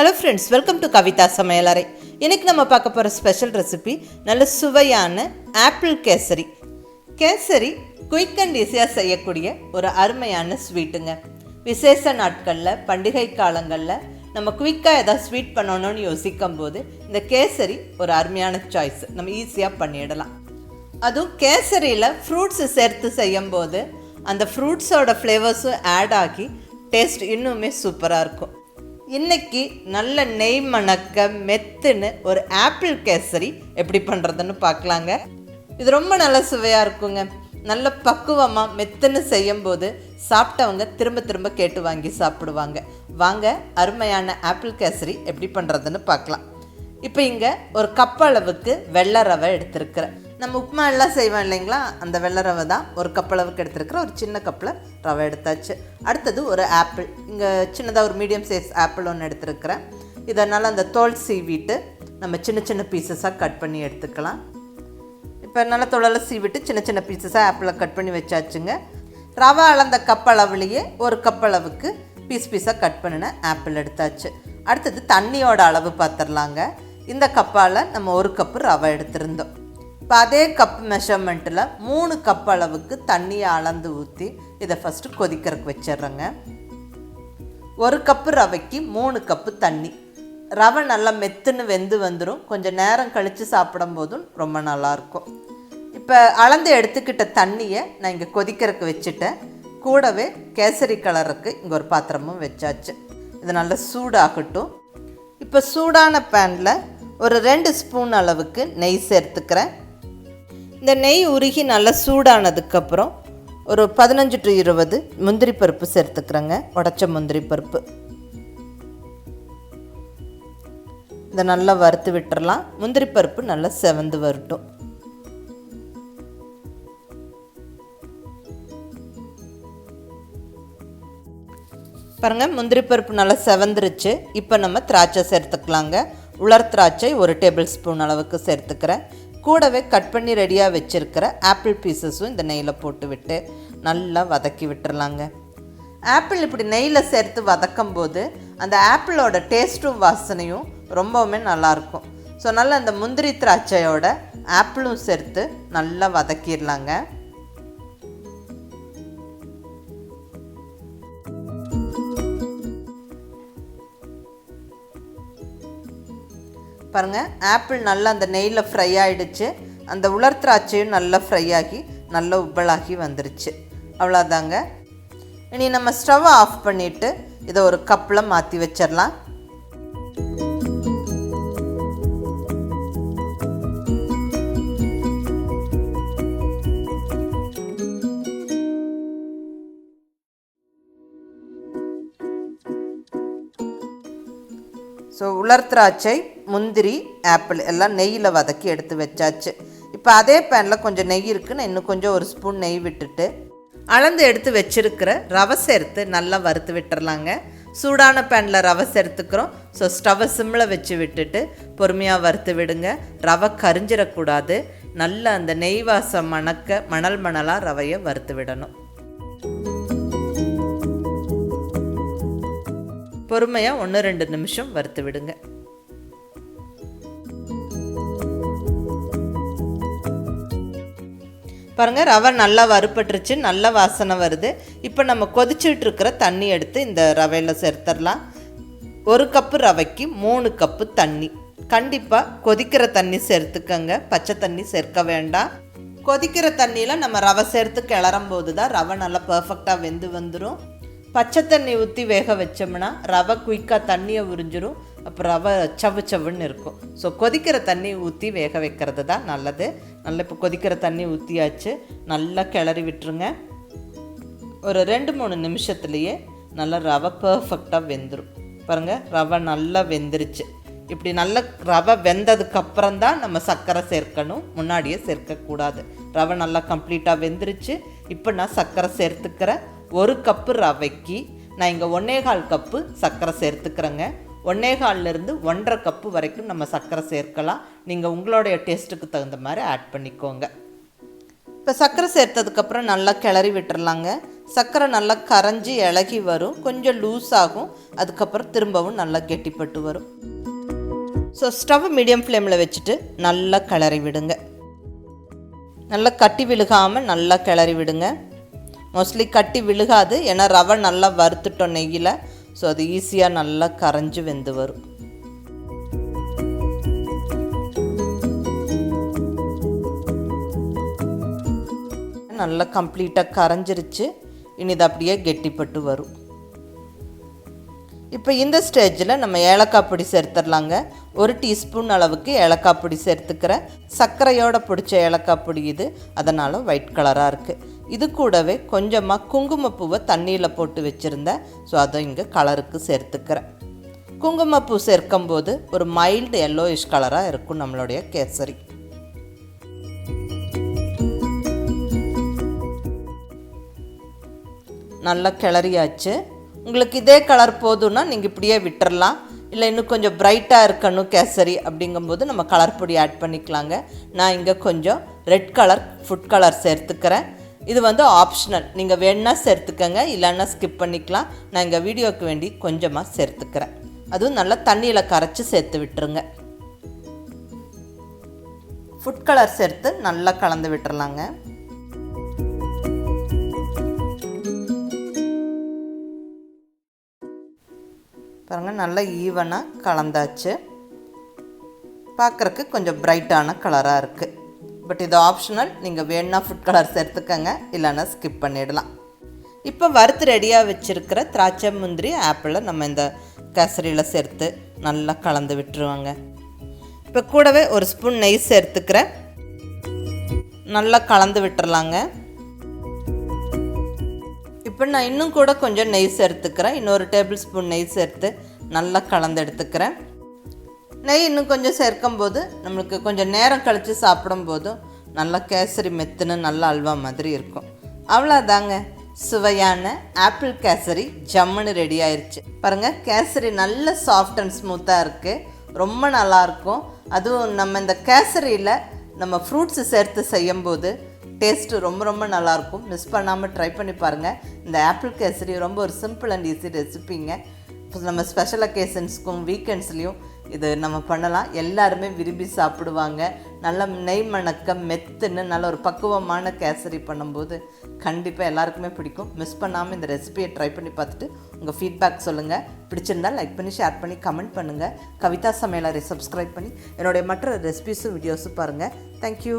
Hello friends, welcome to Kavitha சமையலறை. இன்றைக்கி நம்ம பார்க்க போகிற ஸ்பெஷல் ரெசிபி நல்ல சுவையான apple kesari. Kesari quick and ஈஸியாக செய்யக்கூடிய ஒரு அருமையான ஸ்வீட்டுங்க. விசேஷ நாட்களில், பண்டிகை காலங்களில் நம்ம குயிக்காக எதாவது ஸ்வீட் பண்ணணும்னு யோசிக்கும் போது இந்த கேசரி ஒரு அருமையான சாய்ஸ். நம்ம ஈஸியாக பண்ணிடலாம். அதுவும் கேசரியில் ஃப்ரூட்ஸு சேர்த்து செய்யும்போது அந்த ஃப்ரூட்ஸோட ஃப்ளேவர்ஸும் ஆட் ஆகி டேஸ்ட் இன்னுமே சூப்பராக இருக்கும். இன்றைக்கி நல்ல நெய் மணக்க மெத்துன்னு ஒரு ஆப்பிள் கேசரி எப்படி பண்ணுறதுன்னு பார்க்கலாங்க. இது ரொம்ப நல்ல சுவையாக இருக்குங்க. நல்ல பக்குவமாக மெத்துன்னு செய்யும்போது சாப்பிட்டவங்க திரும்ப திரும்ப கேட்டு வாங்கி சாப்பிடுவாங்க. வாங்க அருமையான ஆப்பிள் கேசரி எப்படி பண்ணுறதுன்னு பார்க்கலாம். இப்போ இங்கே ஒரு கப் அளவுக்கு வெள்ளை ரவை எடுத்துருக்கிறேன். நம்ம உப்புமா எல்லாம் செய்வோம் இல்லைங்களா, அந்த வெள்ளை ரவை தான் ஒரு கப் அளவுக்கு எடுத்துருக்கிறேன். ஒரு சின்ன கப்பில் ரவை எடுத்தாச்சு. அடுத்தது ஒரு ஆப்பிள், இங்கே சின்னதாக ஒரு மீடியம் சைஸ் ஆப்பிள் ஒன்று எடுத்துருக்கிறேன். இதனால் அந்த தோல் சீவிட்டு நம்ம சின்ன சின்ன பீசஸாக கட் பண்ணி எடுத்துக்கலாம். இப்போ நல்லா தோலை சீவிட்டு சின்ன சின்ன பீசஸாக ஆப்பிளை கட் பண்ணி வச்சாச்சுங்க. ரவை அளந்த கப் அளவுலேயே ஒரு கப் அளவுக்கு பீஸாக கட் பண்ணின ஆப்பிள் எடுத்தாச்சு. அடுத்தது தண்ணியோட அளவு பார்த்துடலாங்க. இந்த கப்பால் நம்ம ஒரு கப்பு ரவை எடுத்திருந்தோம். இப்போ அதே கப் மெஷர்மெண்ட்டில் 3 கப் அளவுக்கு தண்ணியை அளந்து ஊற்றி இதை ஃபஸ்ட்டு கொதிக்கிறதுக்கு வச்சிட்றேங்க. ஒரு கப்பு ரவைக்கு 3 கப்பு தண்ணி. ரவை நல்லா மெத்துன்னு வெந்து வந்துடும். கொஞ்சம் நேரம் கழித்து சாப்பிடும் போதும் ரொம்ப நல்லாயிருக்கும். இப்போ அளந்து எடுத்துக்கிட்ட தண்ணியை நான் இங்கே கொதிக்கிறதுக்கு வச்சுட்டேன். கூடவே கேசரி கலருக்கு இங்கே ஒரு பாத்திரமும் வச்சாச்சு. இது நல்லா சூடாகட்டும். இப்போ சூடான பேனில் ஒரு 2 ஸ்பூன் அளவுக்கு நெய் சேர்த்துக்கிறேன். இந்த நெய் உருகி நல்லா சூடானதுக்கப்புறம் ஒரு 15 to 20 முந்திரி பருப்பு சேர்த்துக்கிறேங்க. உடச்ச முந்திரி பருப்பு. இதை நல்லா வறுத்து விட்டுறலாம். முந்திரி பருப்பு நல்லா செவந்து வரட்டும். பாருங்கள், முந்திரி பருப்பு நல்லா செவந்துருச்சு. இப்போ நம்ம திராட்சை சேர்த்துக்கலாங்க. உலர் திராட்சை 1 டேபிள் ஸ்பூன் அளவுக்கு சேர்த்துக்கிறேன். கூடவே கட் பண்ணி ரெடியாக வச்சுருக்கிற ஆப்பிள் பீசஸும் இந்த நெய்யில் போட்டு விட்டு நல்லா வதக்கி விட்டுறலாங்க. ஆப்பிள் இப்படி நெய்யில் சேர்த்து வதக்கும் போது அந்த ஆப்பிளோட டேஸ்ட்டும் வாசனையும் ரொம்பவுமே நல்லாயிருக்கும். ஸோ நல்லா அந்த முந்திரி திராட்சையோட ஆப்பிளும் சேர்த்து நல்லா வதக்கிடலாங்க. பாருங்கள், ஆப்பிள் நல்லா அந்த நெய்யில் ஃப்ரை ஆகிடுச்சு. அந்த உலர் திராட்சையும் நல்லா ஃப்ரை ஆகி நல்லா உப்பலாகி வந்துருச்சு. அவ்வளோதாங்க. இனி நம்ம ஸ்டவ்வை ஆஃப் பண்ணிவிட்டு இதை ஒரு கப்பில் மாற்றி வச்சிடலாம். ஸோ உலர் திராட்சை, முந்திரி, ஆப்பிள் எல்லாம் நெய்யில் வதக்கி எடுத்து வச்சாச்சு. இப்போ அதே பேனில் கொஞ்சம் நெய் இருக்குன்னு இன்னும் கொஞ்சம் 1 ஸ்பூன் நெய் விட்டுட்டு அளந்து எடுத்து வச்சுருக்கிற ரவை சேர்த்து நல்லா வறுத்து விட்டுறலாங்க. சூடான பேனில் ரவை சேர்த்துக்கிறோம். ஸோ ஸ்டவ்வை சிம்மில் வச்சு விட்டுட்டு பொறுமையாக வறுத்து விடுங்க. ரவை கரிஞ்சிடக்கூடாது. நல்லா அந்த நெய் வாசம் மணக்க மணல் மணலாக ரவையை வறுத்து விடணும். பொறுமையாக 1-2 நிமிஷம் வறுத்து விடுங்க. பாருங்கள், ரவை நல்லா வறுப்பட்டுருச்சு. நல்ல வாசனை வருது. இப்போ நம்ம கொதிச்சுட்டு இருக்கிற தண்ணி எடுத்து இந்த ரவையில் சேர்த்துடலாம். 1 கப்பு ரவைக்கு 3 கப்பு தண்ணி. கண்டிப்பாக கொதிக்கிற தண்ணி சேர்த்துக்கங்க. பச்சை தண்ணி சேர்க்க வேண்டாம். கொதிக்கிற தண்ணியில் நம்ம ரவை சேர்த்து கிளறும் போது தான் ரவை நல்லா பர்ஃபெக்டாக வெந்து வந்துடும். பச்சை தண்ணி ஊற்றி வேக வச்சோம்னா ரவை குயிக்காக தண்ணியை உறிஞ்சிடும். அப்போ ரவை சவுன்னு இருக்கும். ஸோ கொதிக்கிற தண்ணி ஊற்றி வேக வைக்கிறது தான் நல்லது. நல்லா இப்போ கொதிக்கிற தண்ணி ஊற்றியாச்சு. நல்லா கிளறி விட்டுருங்க. ஒரு 2-3 நிமிஷத்துலேயே நல்லா ரவை பர்ஃபெக்டாக வெந்துடும். பாருங்கள், ரவை நல்லா வெந்துருச்சு. இப்படி நல்லா ரவை வெந்ததுக்கப்புறம் தான் நம்ம சர்க்கரை சேர்க்கணும். முன்னாடியே சேர்க்கக்கூடாது. ரவை நல்லா கம்ப்ளீட்டாக வெந்துருச்சு. இப்போ நான் சர்க்கரை சேர்த்துக்கிறேன். 1 கப்பு ரவைக்கு நான் இங்கே 1.25 கப்பு சர்க்கரை சேர்த்துக்கிறேங்க. 1.25லேருந்து 1.5 கப்பு வரைக்கும் நம்ம சர்க்கரை சேர்க்கலாம். நீங்கள் உங்களுடைய டேஸ்ட்டுக்கு தகுந்த மாதிரி ஆட் பண்ணிக்கோங்க. இப்போ சர்க்கரை சேர்த்ததுக்கப்புறம் நல்லா கிளறி விட்டுறலாங்க. சர்க்கரை நல்லா கரைஞ்சி இலகி வரும், கொஞ்சம் லூஸ் ஆகும், அதுக்கப்புறம் திரும்பவும் நல்லா கெட்டிப்பட்டு வரும். ஸோ ஸ்டவ் மீடியம் ஃப்ளேமில் வச்சுட்டு நல்லா கிளறி விடுங்க. நல்லா கட்டி விழுகாமல் நல்லா கிளறி விடுங்க. மோஸ்ட்லி கட்டி விழுகாது, ஏன்னா ரவை நல்லா வறுத்துட்டோம் நெய்யில். ஸோ அது ஈஸியாக நல்லா கரைஞ்சி வெந்து வரும். நல்லா கம்ப்ளீட்டாக கரைஞ்சிருச்சு. இனி இது அப்படியே கெட்டிப்பட்டு வரும். இப்போ இந்த ஸ்டேஜில் நம்ம ஏலக்காய் பொடி சேர்த்துடலாங்க. 1 டீஸ்பூன் அளவுக்கு ஏலக்காய் பொடி சேர்த்துக்கிறேன். சர்க்கரையோடு பிடிச்ச ஏலக்காய் பொடி இது, அதனால் ஒயிட் கலராக இருக்குது. இது கூடவே கொஞ்சமாக குங்குமப்பூவை தண்ணியில் போட்டு வச்சுருந்தேன். ஸோ அதை இங்கே கலருக்கு சேர்த்துக்கிறேன். குங்குமப்பூ சேர்க்கும்போது ஒரு மைல்டு எல்லோயிஷ் கலராக இருக்கும் நம்மளுடைய கேசரி. நல்லா கிளறியாச்சு. உங்களுக்கு இதே கலர் போதும்னா நீங்கள் இப்படியே விட்டுறலாம். இல்லை இன்னும் கொஞ்சம் பிரைட்டாக இருக்கணும் கேசரி அப்படிங்கும்போது நம்ம கலர் பொடி ஆட் பண்ணிக்கலாங்க. நான் இங்கே கொஞ்சம் ரெட் கலர் ஃபுட் கலர் சேர்த்துக்கிறேன். இது ஆப்ஷனல், நீங்கள் வேணுன்னா சேர்த்துக்கங்க, இல்லைன்னா ஸ்கிப் பண்ணிக்கலாம். நான் இங்கே வீடியோவுக்கு வேண்டி கொஞ்சமாக சேர்த்துக்கிறேன். அதுவும் நல்லா தண்ணியில் கரைச்சி சேர்த்து விட்டுருங்க. ஃபுட் கலர் சேர்த்து நல்லா கலந்து விட்டுறலாங்க. பாருங்கள், நல்லா ஈவனாக கலந்தாச்சு. பார்க்குறக்கு கொஞ்சம் பிரைட்டான கலராக இருக்குது. பட் இது ஆப்ஷனல், நீங்கள் வேணுன்னா ஃபுட் கலர் சேர்த்துக்கங்க, இல்லைன்னா ஸ்கிப் பண்ணிடலாம். இப்போ வறுத்து ரெடியாக வச்சுருக்கிற திராட்சை, முந்திரி, ஆப்பிளை நம்ம இந்த கேசரியில் சேர்த்து நல்லா கலந்து விட்டுருவாங்க. இப்போ கூடவே 1 ஸ்பூன் நெய் சேர்த்துக்கிறேன். நல்லா கலந்து விட்டுறலாங்க. இப்போ நான் இன்னும் கூட கொஞ்சம் நெய் சேர்த்துக்கிறேன். இன்னொரு டேபிள் ஸ்பூன் நெய் சேர்த்து நல்லா கலந்து எடுத்துக்கிறேன். நெய் இன்னும் கொஞ்சம் சேர்க்கும்போது நம்மளுக்கு கொஞ்சம் நேரம் கழித்து சாப்பிடும்போதும் நல்லா கேசரி மெத்துன்னு நல்லா அல்வா மாதிரி இருக்கும். அவ்வளோதாங்க, சுவையான ஆப்பிள் கேசரி ஜம்முன்னு ரெடி ஆயிடுச்சு. பாருங்கள், கேசரி நல்ல சாஃப்ட் அண்ட் ஸ்மூத்தாக இருக்குது, ரொம்ப நல்லாயிருக்கும். அதுவும் நம்ம இந்த கேசரியில் நம்ம ஃப்ரூட்ஸு சேர்த்து செய்யும்போது டேஸ்ட்டு ரொம்ப ரொம்ப நல்லாயிருக்கும். மிஸ் பண்ணாமல் ட்ரை பண்ணி பாருங்கள். இந்த ஆப்பிள் கேசரி ரொம்ப ஒரு சிம்பிள் அண்ட் ஈஸி ரெசிபிங்க. நம்ம ஸ்பெஷல் அக்கேஷன்ஸ்க்கும் வீக்கெண்ட்ஸ்லேயும் இது நம்ம பண்ணலாம். எல்லாருமே விரும்பி சாப்பிடுவாங்க. நல்ல நெய் மணக்க மெத்துன்னு நல்ல ஒரு பக்குவமான கேசரி பண்ணும்போது கண்டிப்பாக எல்லாருக்குமே பிடிக்கும். மிஸ் பண்ணாமல் இந்த ரெசிபியை ட்ரை பண்ணி பார்த்துட்டு உங்கள் ஃபீட்பேக் சொல்லுங்கள். பிடிச்சிருந்தால் லைக் பண்ணி, ஷேர் பண்ணி, கமெண்ட் பண்ணுங்கள். கவிதா சமையலறை சப்ஸ்கிரைப் பண்ணி என்னுடைய மற்ற ரெசிபிஸும் வீடியோஸும் பாருங்கள். தேங்க்யூ.